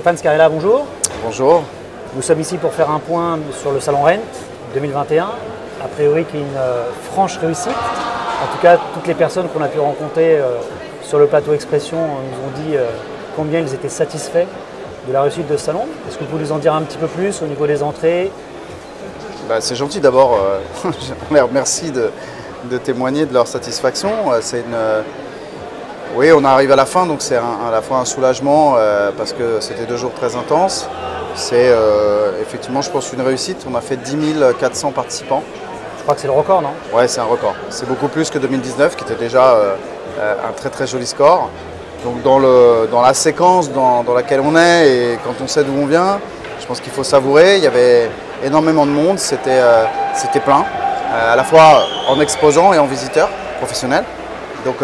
Stéphane Scarella, bonjour. Bonjour. Nous sommes ici pour faire un point sur le Salon Rent 2021, a priori qui est une franche réussite. En tout cas, toutes les personnes qu'on a pu rencontrer sur le plateau Expression nous ont dit combien ils étaient satisfaits de la réussite de ce salon. Est-ce que vous pouvez nous en dire un petit peu plus au niveau des entrées? C'est gentil d'abord, on les remercie de témoigner de leur satisfaction. Oui, on arrive à la fin, donc c'est à la fois un soulagement parce que c'était 2 jours très intenses. C'est effectivement, je pense, une réussite. On a fait 10 400 participants. Je crois que c'est le record, non? Ouais, c'est un record. C'est beaucoup plus que 2019, qui était déjà un très très joli score. Donc dans la séquence dans laquelle on est et quand on sait d'où on vient, je pense qu'il faut savourer. Il y avait énormément de monde, c'était plein, à la fois en exposants et en visiteurs professionnels. Donc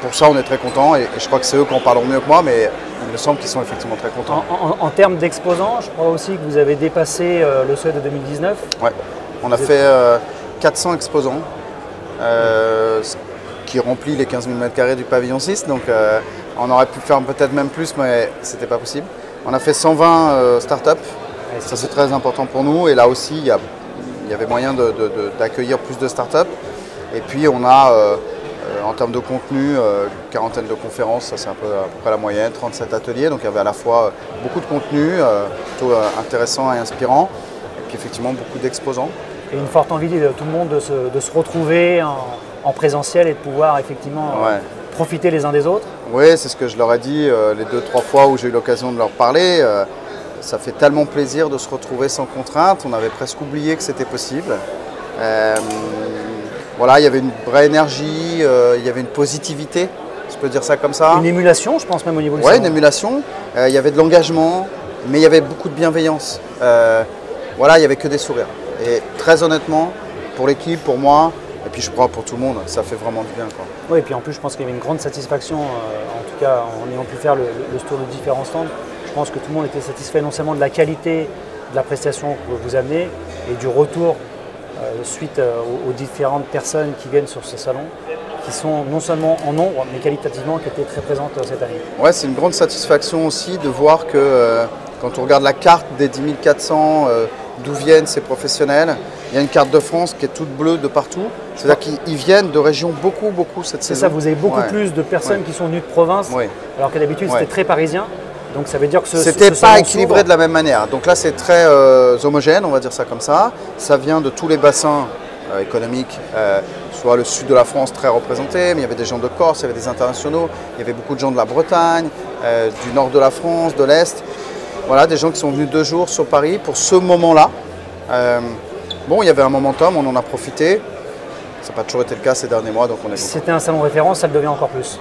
pour ça, on est très contents et je crois que c'est eux qui en parleront mieux que moi, mais il me semble qu'ils sont effectivement très contents. En termes d'exposants, je crois aussi que vous avez dépassé le seuil de 2019. Ouais, on a fait 400 exposants, qui remplit les 15 000 m² du pavillon 6, donc on aurait pu faire peut-être même plus, mais c'était pas possible. On a fait 120 startups, ça c'est très important pour nous, et là aussi il y avait moyen d'accueillir plus de startups. Et puis on a, en termes de contenu, une quarantaine de conférences, ça c'est à peu près la moyenne, 37 ateliers, donc il y avait à la fois beaucoup de contenu, plutôt intéressant et inspirant, et puis effectivement beaucoup d'exposants. Et une forte envie de tout le monde de se retrouver en présentiel et de pouvoir effectivement profiter les uns des autres. Oui, c'est ce que je leur ai dit les 2-3 fois où j'ai eu l'occasion de leur parler. Ça fait tellement plaisir de se retrouver sans contrainte. On avait presque oublié que c'était possible. Voilà, il y avait une vraie énergie, il y avait une positivité, je peux dire ça comme ça. Une émulation, je pense même au niveau du salon. Oui, une émulation. Il y avait de l'engagement, mais il y avait beaucoup de bienveillance. Voilà, il n'y avait que des sourires. Et très honnêtement, pour l'équipe, pour moi, et puis je crois pour tout le monde, ça fait vraiment du bien, quoi. Oui, et puis en plus, je pense qu'il y avait une grande satisfaction, en tout cas en ayant pu faire le tour de différents stands. Je pense que tout le monde était satisfait non seulement de la qualité de la prestation que vous amenez et du retour suite aux différentes personnes qui viennent sur ce salon, qui sont non seulement en nombre, mais qualitativement qui étaient très présentes cette année. Ouais, c'est une grande satisfaction aussi de voir que quand on regarde la carte des 10 400, d'où viennent ces professionnels, il y a une carte de France qui est toute bleue de partout. C'est-à-dire qu'ils viennent de régions beaucoup cette saison. C'est ça, vous avez beaucoup plus de personnes qui sont venues de province, alors qu'à d'habitude c'était très parisien. Donc ça veut dire que c'était pas équilibré de la même manière. Donc là c'est très homogène, on va dire ça comme ça. Ça vient de tous les bassins économiques, soit le sud de la France très représenté, mais il y avait des gens de Corse, il y avait des internationaux, il y avait beaucoup de gens de la Bretagne, du nord de la France, de l'Est. Voilà, des gens qui sont venus 2 jours sur Paris pour ce moment-là. Bon, il y avait un momentum, on en a profité. Ça n'a pas toujours été le cas ces derniers mois, donc on est content. C'était un salon référence, ça le devient encore plus.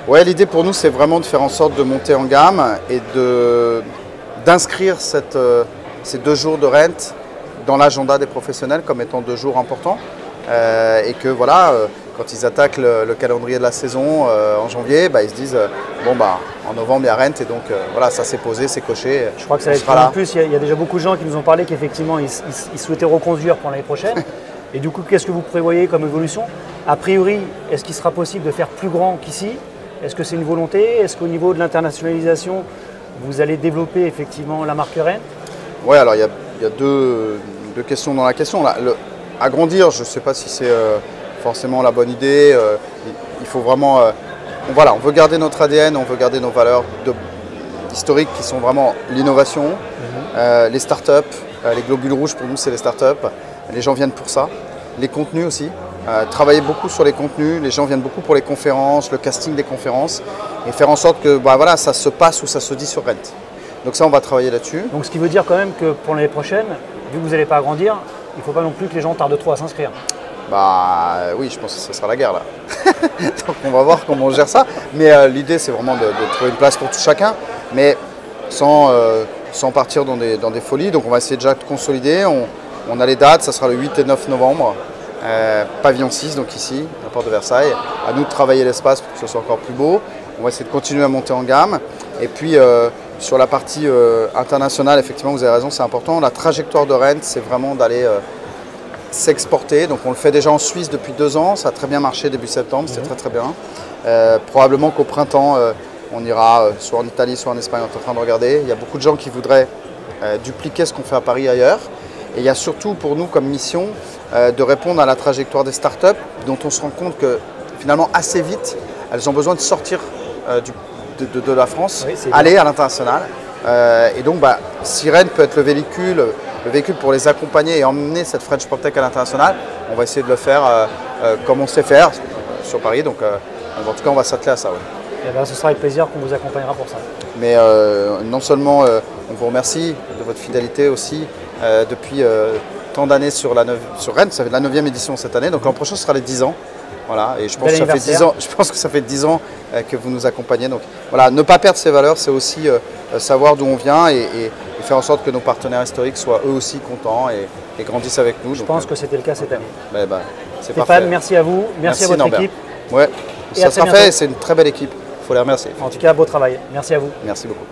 Ouais, l'idée pour nous, c'est vraiment de faire en sorte de monter en gamme et d'inscrire ces 2 jours de Rent dans l'agenda des professionnels comme étant 2 jours importants. Et que voilà, quand ils attaquent le calendrier de la saison en janvier, ils se disent en novembre il y a Rent et donc voilà, ça s'est posé, c'est coché. Je crois que ça va être en plus, il y a déjà beaucoup de gens qui nous ont parlé qu'effectivement ils souhaitaient reconduire pour l'année prochaine. Et du coup, qu'est-ce que vous prévoyez comme évolution? A priori, est-ce qu'il sera possible de faire plus grand qu'ici? Est-ce que c'est une volonté? Est-ce qu'au niveau de l'internationalisation, vous allez développer effectivement la marque Rent? Oui, alors il y a deux questions dans la question. Agrandir, je ne sais pas si c'est forcément la bonne idée. Il faut vraiment... on veut garder notre ADN, on veut garder nos valeurs historiques qui sont vraiment l'innovation, les startups, les globules rouges pour nous c'est les startups. Les gens viennent pour ça. Les contenus aussi. Travailler beaucoup sur les contenus. Les gens viennent beaucoup pour les conférences, le casting des conférences et faire en sorte que ça se passe ou ça se dit sur Rent. Donc ça, on va travailler là-dessus. Donc ce qui veut dire quand même que pour l'année prochaine, vu que vous n'allez pas agrandir, il ne faut pas non plus que les gens tardent trop à s'inscrire. Oui, je pense que ce sera la guerre là. Donc on va voir comment on gère ça. Mais l'idée, c'est vraiment de trouver une place pour tout chacun, mais sans partir dans des folies. Donc on va essayer déjà de consolider. On a les dates, ça sera le 8 et 9 novembre. Pavillon 6, donc ici, à la porte de Versailles. À nous de travailler l'espace pour que ce soit encore plus beau. On va essayer de continuer à monter en gamme. Et puis sur la partie internationale, effectivement, vous avez raison, c'est important. La trajectoire de Rent, c'est vraiment d'aller s'exporter. Donc on le fait déjà en Suisse depuis 2 ans. Ça a très bien marché début septembre, c'était très bien. Probablement qu'au printemps, On ira soit en Italie, soit en Espagne, on est en train de regarder. Il y a beaucoup de gens qui voudraient dupliquer ce qu'on fait à Paris ailleurs. Et il y a surtout pour nous comme mission de répondre à la trajectoire des startups dont on se rend compte que finalement assez vite, elles ont besoin de sortir de la France, oui, aller à l'international. Et donc Sirène peut être le véhicule pour les accompagner et emmener cette French PropTech à l'international. On va essayer de le faire comme on sait faire sur Paris. Donc en tout cas, on va s'atteler à ça. Ouais. Et ben, ce sera avec plaisir qu'on vous accompagnera pour ça. Mais non seulement on vous remercie de votre fidélité aussi depuis tant d'années sur Rennes. Ça fait la 9e édition cette année. Donc l'an prochain, ce sera les 10 ans. Voilà, et je pense que ça fait 10 ans que vous nous accompagnez. Donc voilà, ne pas perdre ces valeurs, c'est aussi savoir d'où on vient et faire en sorte que nos partenaires historiques soient eux aussi contents et grandissent avec nous. Je pense que c'était le cas cette année. C'est Stéphane, parfait. merci à vous, merci à votre Norbert. équipe. Ouais, Et ça à très sera bientôt. fait, c'est une très belle équipe, il faut les remercier. En tout cas, beau travail. Merci à vous. Merci beaucoup.